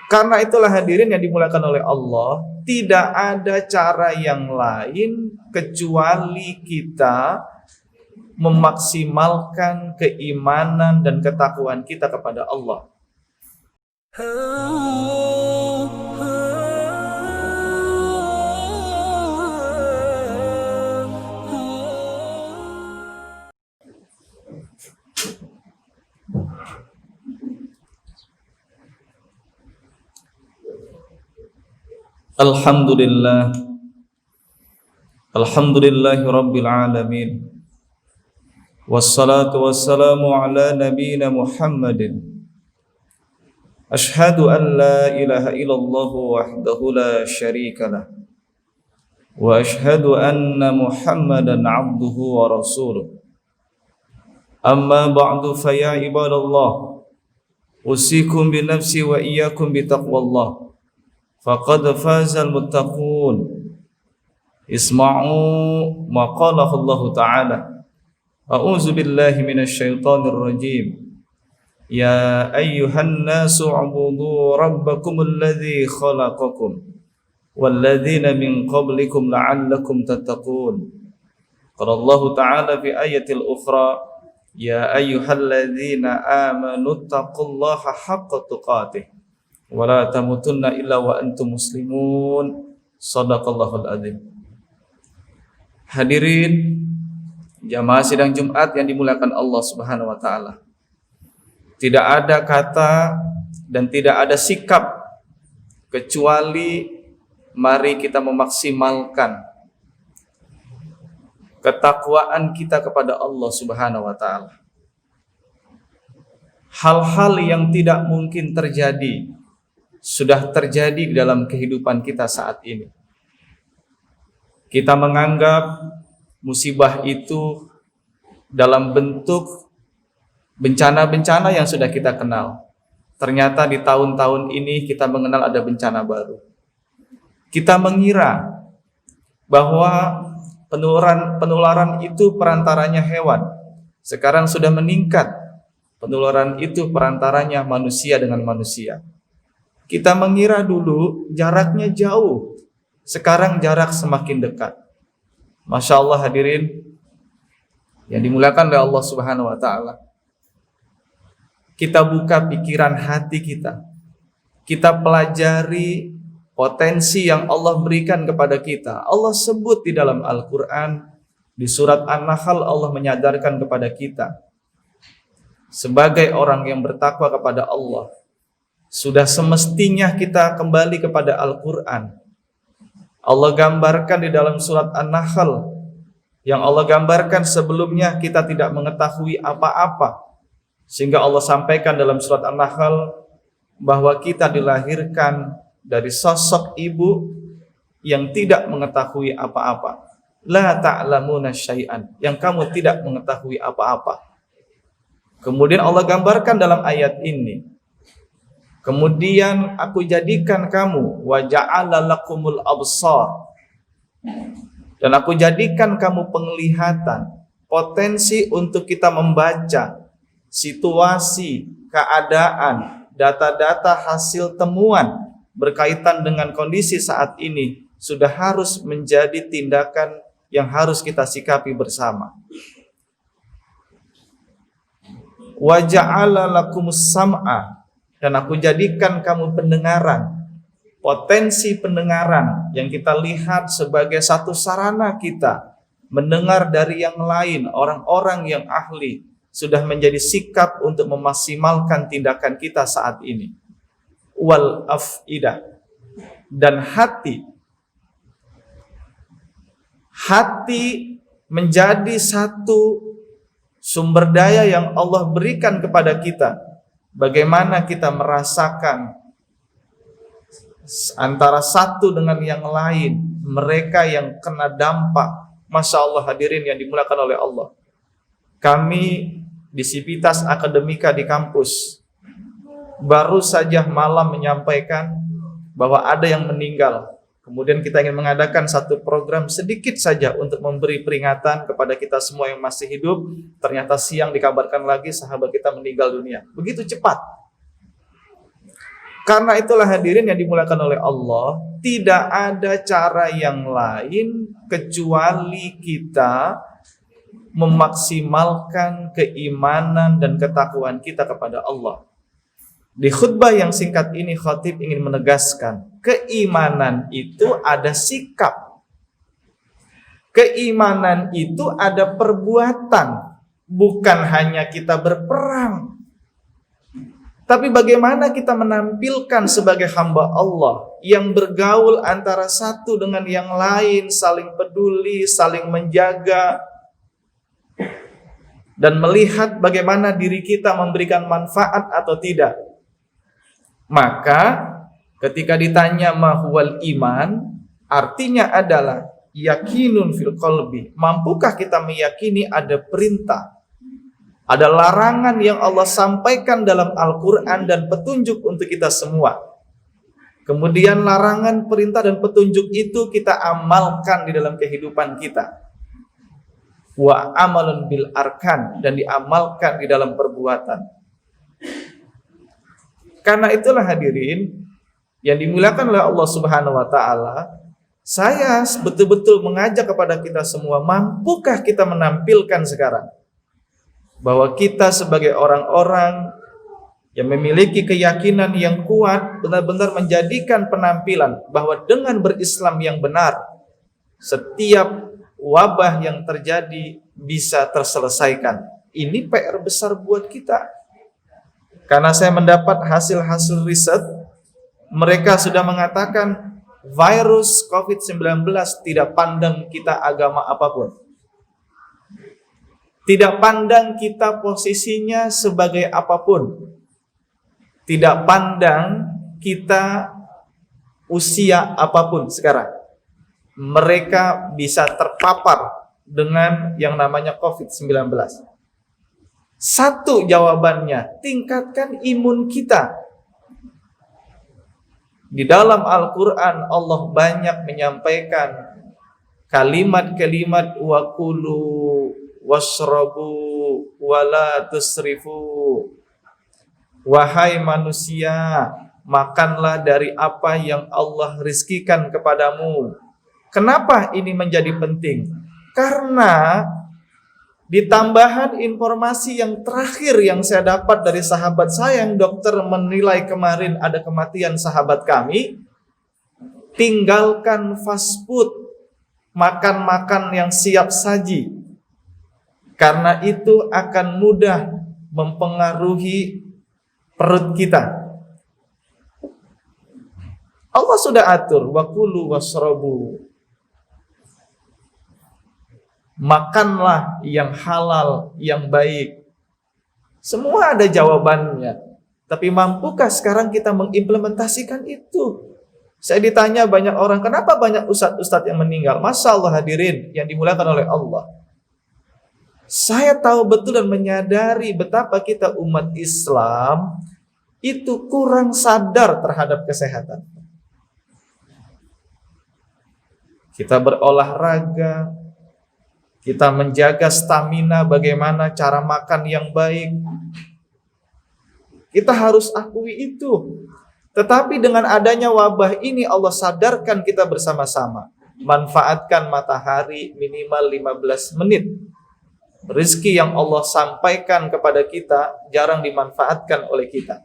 Karena itulah hadirin yang dimuliakan oleh Allah, tidak ada cara yang lain kecuali kita memaksimalkan keimanan dan ketakwaan kita kepada Allah. Alhamdulillah, alhamdulillahi rabbil alamin, wassalatu wassalamu ala nabiyyina Muhammadin. Ashhadu an la ilaha illallah wahdahu la syarikalah, wa ashhadu anna Muhammadan abduhu wa rasuluh. Amma ba'du, fa ya ibadallah, usikum bi nafsi wa iyyakum bi taqwallah. Faqad fazal muttaqun. Isma'u ma qala Allah Ta'ala. A'udzu billahi minasy syaithanir rajim. Ya ayyuhan nasu 'ubudu rabbakumul ladzi khalaqakum wal ladzina min qablikum la'allakum tattaqun. Qala Allah Ta'ala fi ayatil ukhra, ya ayyuhalladzina amanu taqullaha haqqa tuqatih wala tamutunna illa wa antum muslimun. Shadaqallahul adzim. Hadirin jamaah sidang Jumat yang dimuliakan Allah Subhanahu wa taala. Tidak ada kata dan tidak ada sikap kecuali mari kita memaksimalkan ketakwaan kita kepada Allah Subhanahu wa taala. Hal-hal yang tidak mungkin terjadi sudah terjadi di dalam kehidupan kita saat ini. Kita menganggap musibah itu dalam bentuk bencana-bencana yang sudah kita kenal. Ternyata di tahun-tahun ini kita mengenal ada bencana baru. Kita mengira bahwa penularan itu perantaranya hewan. Sekarang sudah meningkat. Penularan itu perantaranya manusia dengan manusia. Kita mengira dulu jaraknya jauh, sekarang jarak semakin dekat. Masya Allah hadirin yang dimuliakan oleh Allah Subhanahu wa taala. Kita buka pikiran hati kita. Kita pelajari potensi yang Allah berikan kepada kita. Allah sebut di dalam Al-Quran, di surat An-Nahl Allah menyadarkan kepada kita, sebagai orang yang bertakwa kepada Allah, sudah semestinya kita kembali kepada Al-Quran. Allah gambarkan di dalam surat An-Nahl, yang Allah gambarkan sebelumnya kita tidak mengetahui apa-apa, sehingga Allah sampaikan dalam surat An-Nahl bahwa kita dilahirkan dari sosok ibu yang tidak mengetahui apa-apa. La ta'lamuna syai'an, yang kamu tidak mengetahui apa-apa. Kemudian Allah gambarkan dalam ayat ini, kemudian aku jadikan kamu wa ja'ala lakumul absar, dan aku jadikan kamu penglihatan, potensi untuk kita membaca situasi, keadaan, data-data hasil temuan berkaitan dengan kondisi saat ini sudah harus menjadi tindakan yang harus kita sikapi bersama. Wa ja'ala lakumus sam'a, dan aku jadikan kamu pendengaran, potensi pendengaran yang kita lihat sebagai satu sarana kita mendengar dari yang lain, orang-orang yang ahli, sudah menjadi sikap untuk memaksimalkan tindakan kita saat ini. Wal af'idah, dan hati menjadi satu sumber daya yang Allah berikan kepada kita. Bagaimana kita merasakan antara satu dengan yang lain, mereka yang kena dampak. Masya Allah hadirin yang dimuliakan oleh Allah, kami di Sivitas Akademika di kampus baru saja malam menyampaikan bahwa ada yang meninggal. Kemudian kita ingin mengadakan satu program sedikit saja untuk memberi peringatan kepada kita semua yang masih hidup. Ternyata siang dikabarkan lagi sahabat kita meninggal dunia. Begitu cepat. Karena itulah hadirin yang dimuliakan oleh Allah, tidak ada cara yang lain kecuali kita memaksimalkan keimanan dan ketakwaan kita kepada Allah. Di khutbah yang singkat ini khatib ingin menegaskan, keimanan itu ada sikap. Keimanan itu ada perbuatan, bukan hanya kita berperang. Tapi bagaimana kita menampilkan sebagai hamba Allah yang bergaul antara satu dengan yang lain, saling peduli, saling menjaga, dan melihat bagaimana diri kita memberikan manfaat atau tidak. Maka ketika ditanya mahwal iman, artinya adalah yakinun fil qalbi. Mampukah kita meyakini ada perintah, ada larangan yang Allah sampaikan dalam Al-Quran dan petunjuk untuk kita semua. Kemudian larangan, perintah, dan petunjuk itu kita amalkan di dalam kehidupan kita. Wa amalun bil arkan, dan diamalkan di dalam perbuatan. Karena itulah hadirin yang dimuliakan oleh Allah Subhanahu wa taala, saya betul-betul mengajak kepada kita semua, mampukah kita menampilkan sekarang bahwa kita sebagai orang-orang yang memiliki keyakinan yang kuat benar-benar menjadikan penampilan bahwa dengan berislam yang benar, setiap wabah yang terjadi bisa terselesaikan. Ini PR besar buat kita. Karena saya mendapat hasil-hasil riset, mereka sudah mengatakan virus COVID-19 tidak pandang kita agama apapun. Tidak pandang kita posisinya sebagai apapun. Tidak pandang kita usia apapun sekarang. Mereka bisa terpapar dengan yang namanya COVID-19. Satu jawabannya, tingkatkan imun kita. Di dalam Al-Quran Allah banyak menyampaikan kalimat-kalimat wa kulu washrabu wala tusrifu. Wahai manusia, makanlah dari apa yang Allah rizkikan kepadamu. Kenapa ini menjadi penting? Karena di tambahan informasi yang terakhir yang saya dapat dari sahabat saya yang dokter menilai kemarin ada kematian sahabat kami, tinggalkan fast food, makan-makan yang siap saji. Karena itu akan mudah mempengaruhi perut kita. Allah sudah atur, wa kulu washrabu. Makanlah yang halal, yang baik. Semua ada jawabannya. Tapi mampukah sekarang kita mengimplementasikan itu? Saya ditanya banyak orang, kenapa banyak ustadz-ustadz yang meninggal? Masya Allah hadirin yang dimuliakan oleh Allah. Saya tahu betul dan menyadari betapa kita umat Islam itu kurang sadar terhadap kesehatan. Kita berolahraga, kita menjaga stamina, bagaimana cara makan yang baik. Kita harus akui itu. Tetapi dengan adanya wabah ini Allah sadarkan kita bersama-sama. Manfaatkan matahari minimal 15 menit. Rizki yang Allah sampaikan kepada kita jarang dimanfaatkan oleh kita.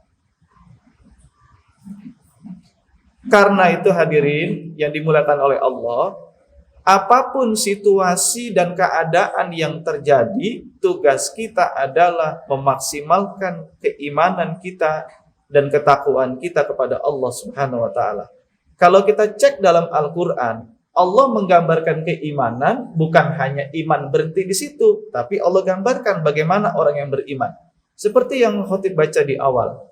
Karena itu hadirin yang dimuliakan oleh Allah, apapun situasi dan keadaan yang terjadi, tugas kita adalah memaksimalkan keimanan kita dan ketakwaan kita kepada Allah Subhanahu wa taala. Kalau kita cek dalam Al-Qur'an, Allah menggambarkan keimanan bukan hanya iman berhenti di situ, tapi Allah gambarkan bagaimana orang yang beriman. Seperti yang khotib baca di awal.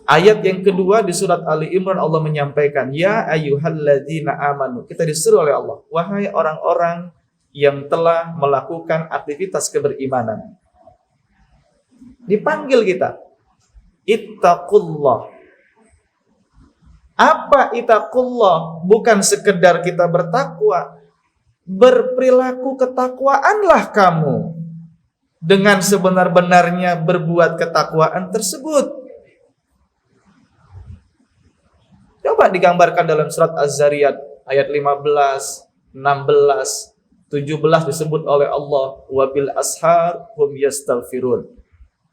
Ayat yang kedua di surat Ali Imran Allah menyampaikan, ya ayyuhalladzina amanu. Kita disuruh oleh Allah, wahai orang-orang yang telah melakukan aktivitas keberimanan. Dipanggil kita, ittaqullah. Apa ittaqullah? Bukan sekedar kita bertakwa. Berperilaku ketakwaanlah kamu. Dengan sebenar-benarnya berbuat ketakwaan tersebut. Coba digambarkan dalam surat Az-Zariyat ayat 15, 16, 17 disebut oleh Allah wabil ashar hum yastaghfirun.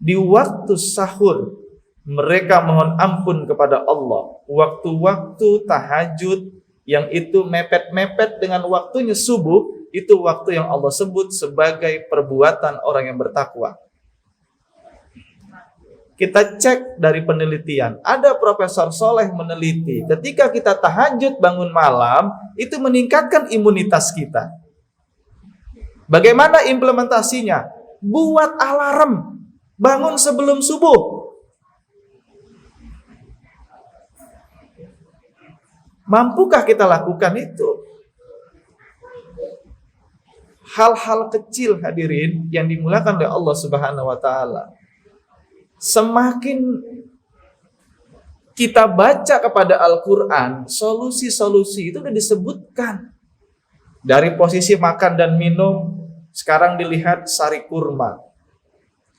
Di waktu sahur mereka mohon ampun kepada Allah. Waktu-waktu tahajud yang itu mepet-mepet dengan waktunya subuh, itu waktu yang Allah sebut sebagai perbuatan orang yang bertakwa. Kita cek dari penelitian, ada Profesor Soleh meneliti, ketika kita tahajud bangun malam, itu meningkatkan imunitas kita. Bagaimana implementasinya? Buat alarm, bangun sebelum subuh. Mampukah kita lakukan itu? Hal-hal kecil hadirin yang dimulakan oleh Allah Subhanahu wa taala. Semakin kita baca kepada Al-Quran, solusi-solusi itu sudah disebutkan. Dari posisi makan dan minum, sekarang dilihat sari kurma.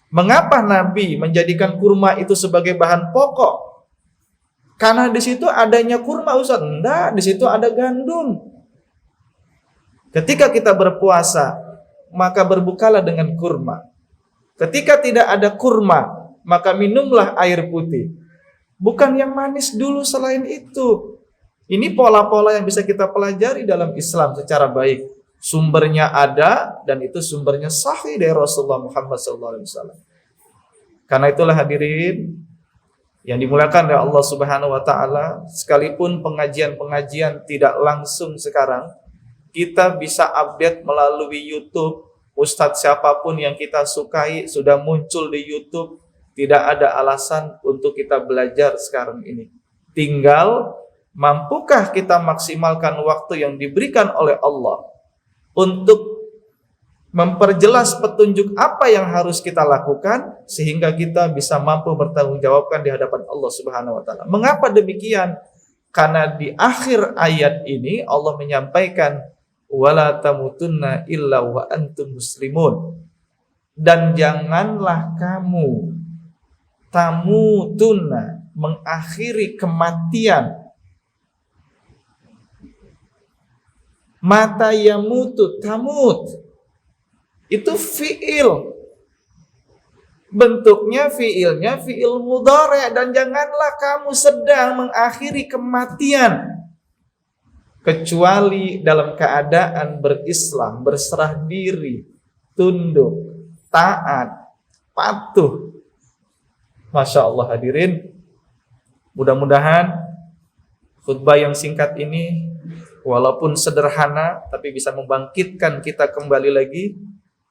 Mengapa Nabi menjadikan kurma itu sebagai bahan pokok? Karena di situ adanya kurma, Ustaz. Enggak, di situ ada gandum. Ketika kita berpuasa, maka berbukalah dengan kurma. Ketika tidak ada kurma, maka minumlah air putih. Bukan yang manis dulu selain itu. Ini pola-pola yang bisa kita pelajari dalam Islam secara baik. Sumbernya ada dan itu sumbernya sahih dari Rasulullah Muhammad SAW. Karena itulah hadirin yang dimuliakan oleh Allah Subhanahu wa taala, sekalipun pengajian-pengajian tidak langsung sekarang, kita bisa update melalui YouTube. Ustadz siapapun yang kita sukai sudah muncul di YouTube. Tidak ada alasan untuk kita belajar sekarang ini. Tinggal mampukah kita maksimalkan waktu yang diberikan oleh Allah untuk memperjelas petunjuk apa yang harus kita lakukan sehingga kita bisa mampu bertanggungjawabkan di hadapan Allah Subhanahu wa taala. Mengapa demikian? Karena di akhir ayat ini Allah menyampaikan wala tamutunna illa wa antum muslimun. Dan janganlah kamu tamutuna, mengakhiri kematian. Mata yamutu, tamut, itu fi'il. Bentuknya fi'ilnya fi'il mudhari'. Dan janganlah kamu sedang mengakhiri kematian kecuali dalam keadaan berislam, berserah diri, tunduk, taat, patuh. Masya Allah hadirin, mudah-mudahan khutbah yang singkat ini walaupun sederhana tapi bisa membangkitkan kita kembali lagi,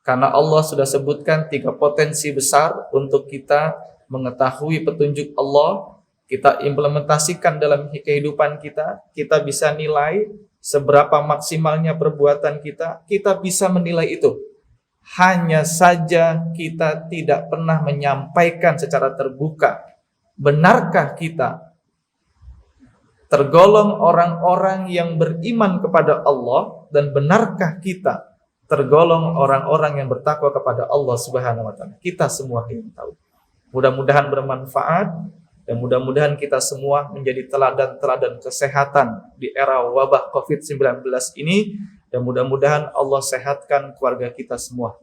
karena Allah sudah sebutkan 3 potensi besar untuk kita mengetahui petunjuk Allah, kita implementasikan dalam kehidupan kita, kita bisa nilai seberapa maksimalnya perbuatan kita, kita bisa menilai itu. Hanya saja kita tidak pernah menyampaikan secara terbuka. Benarkah kita tergolong orang-orang yang beriman kepada Allah, dan benarkah kita tergolong orang-orang yang bertakwa kepada Allah Subhanahu wa taala? Kita semua yang tahu. Mudah-mudahan bermanfaat dan mudah-mudahan kita semua menjadi teladan-teladan kesehatan di era wabah Covid-19 ini. Dan mudah-mudahan Allah sehatkan keluarga kita semua.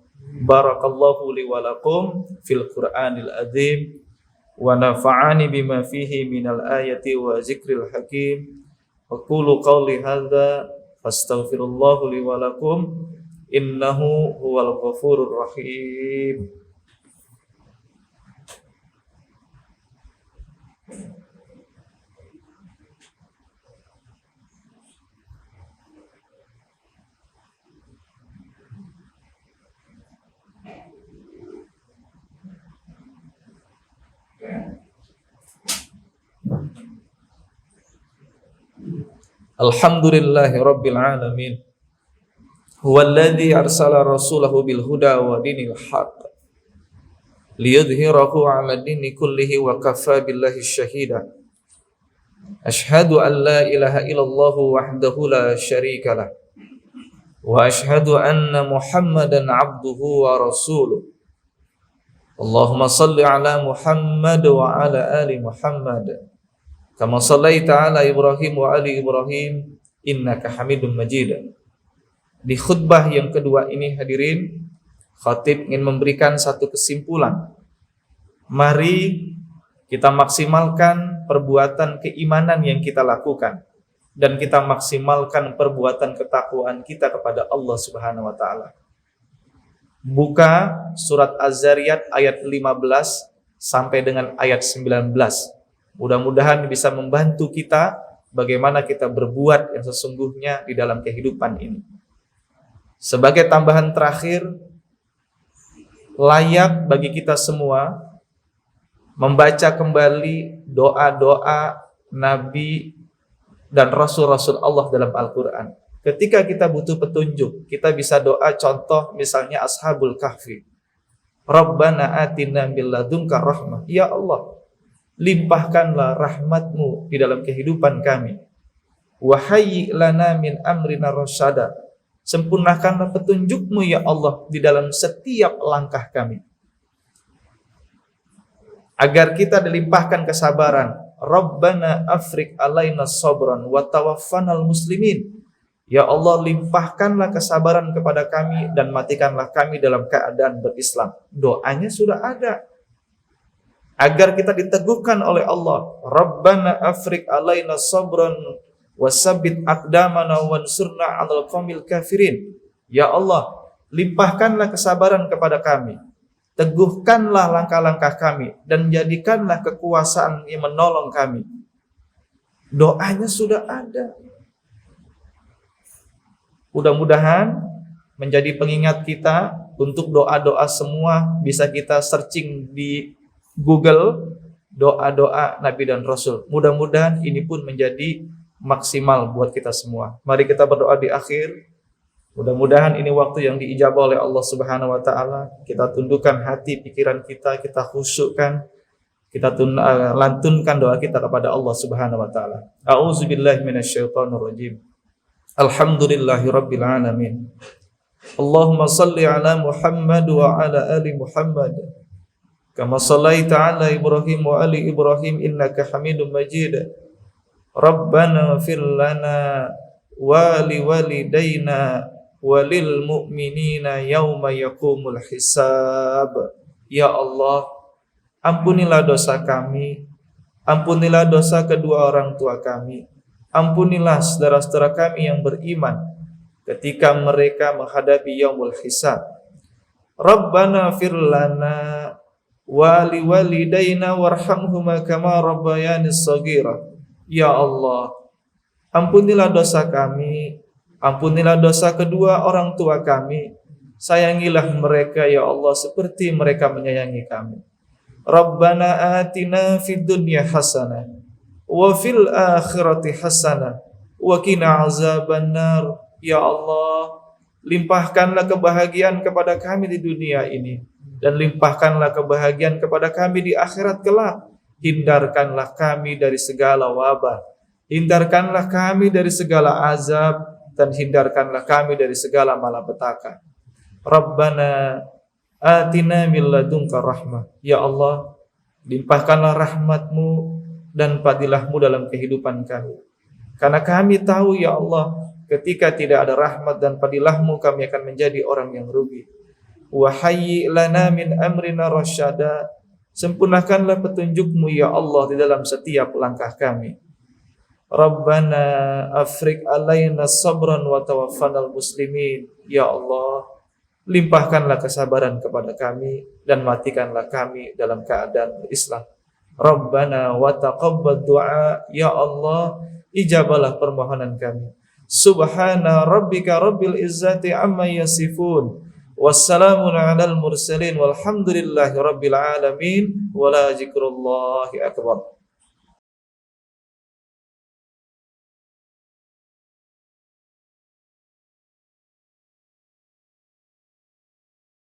Barakallahu li wa lakum fil Qur'anil azim wa nafa'ani bima fihi minal ayati wa zikril hakim. Wa qulu qawli hadza fastaghfirullahu li wa lakum innahu huwal ghafurur rahim. Alhamdulillahi rabbil alamin. Huwallazi arsala rasulahu bil huda wa dinil haqq liyudhhirahu 'ala dini kullihi wa kafa billahi syahida. Ashhadu an la ilaha illallah wahdahu la syarika lah wa ashhadu anna Muhammadan 'abduhu wa rasuluh. Allahumma salli 'ala Muhammad wa 'ala ali Muhammad kama shallaita ala Ibrahim wa ali Ibrahim innaka Hamidum Majid. Di khutbah yang kedua ini hadirin, khatib ingin memberikan satu kesimpulan. Mari kita maksimalkan perbuatan keimanan yang kita lakukan dan kita maksimalkan perbuatan ketakwaan kita kepada Allah Subhanahu wa taala. Buka surat Az-Zariyat ayat 15 sampai dengan ayat 19. Mudah-mudahan bisa membantu kita bagaimana kita berbuat yang sesungguhnya di dalam kehidupan ini. Sebagai tambahan terakhir, layak bagi kita semua membaca kembali doa-doa Nabi dan Rasul-Rasul Allah dalam Al-Quran. Ketika kita butuh petunjuk, kita bisa doa contoh misalnya Ashabul Kahfi. Rabbana atina min ladunka rahmah. Ya Allah, limpahkanlah rahmatmu di dalam kehidupan kami. Wahayyi lana min amrina rasyada. Sempurnakanlah petunjukmu ya Allah di dalam setiap langkah kami. Agar kita dilimpahkan kesabaran. Rabbana afrik alaina sabran wa tawaffanal muslimin. Ya Allah, limpahkanlah kesabaran kepada kami dan matikanlah kami dalam keadaan berislam. Doanya sudah ada. Agar kita diteguhkan oleh Allah. Rabbana afrik alaina sabran wasabbit aqdamana wansurna 'alal qaumil kafirin. Ya Allah, limpahkanlah kesabaran kepada kami. Teguhkanlah langkah-langkah kami dan jadikanlah kekuasaan yang menolong kami. Doanya sudah ada. Mudah-mudahan menjadi pengingat kita untuk doa-doa semua bisa kita searching di Google, doa-doa Nabi dan Rasul. Mudah-mudahan ini pun menjadi maksimal buat kita semua. Mari kita berdoa di akhir. Mudah-mudahan ini waktu yang diijabah oleh Allah Subhanahu wa taala. Kita tundukkan hati pikiran kita, kita khusyukkan, kita lantunkan doa kita kepada Allah Subhanahu wa taala. A'udzubillahi minasyaitonir rajim. Alhamdulillahirabbil alamin. Allahumma shalli ala Muhammad wa ala ali Muhammad. Kama shallaita ala Ibrahim wa ali Ibrahim innaka Hamidum Majid. Rabbana ighfir lana wa liwalidayna walil mu'minina yauma yaqumul hisab. Ya Allah, ampunilah dosa kami, ampunilah dosa kedua orang tua kami, ampunilah saudara-saudara kami yang beriman ketika mereka menghadapi yaumul hisab. Rabbana ighfir lana wa liwalidayna warhamhuma kama rabbayani shaghira. Ya Allah, ampunilah dosa kami, ampunilah dosa kedua orang tua kami. Sayangilah mereka ya Allah seperti mereka menyayangi kami. Rabbana atina fid dunya hasanah wa fil akhirati hasanah wa qina azabannar. Ya Allah, limpahkanlah kebahagiaan kepada kami di dunia ini dan limpahkanlah kebahagiaan kepada kami di akhirat kelak. Hindarkanlah kami dari segala wabah, hindarkanlah kami dari segala azab, dan hindarkanlah kami dari segala malapetaka. Rabbana atina min ladunka rahmah. Ya Allah, limpahkanlah rahmatmu dan fadilahmu dalam kehidupan kami. Karena kami tahu ya Allah, ketika tidak ada rahmat dan fadilahmu, kami akan menjadi orang yang rugi. Wa hayyi lana min amrina rasyada. Sempurnakanlah petunjukmu ya Allah di dalam setiap langkah kami. Rabbana afrik alaina sabran wa tawaffanal muslimin. Ya Allah, limpahkanlah kesabaran kepada kami dan matikanlah kami dalam keadaan Islam. Rabbana wa taqabbal du'a. Ya Allah, ijabalah permohonan kami. Subhana rabbika rabbil izzati amma yasifun. Wassalamun alal mursalin walhamdulillahi rabbil alamin. Wala zikrullahi akbar.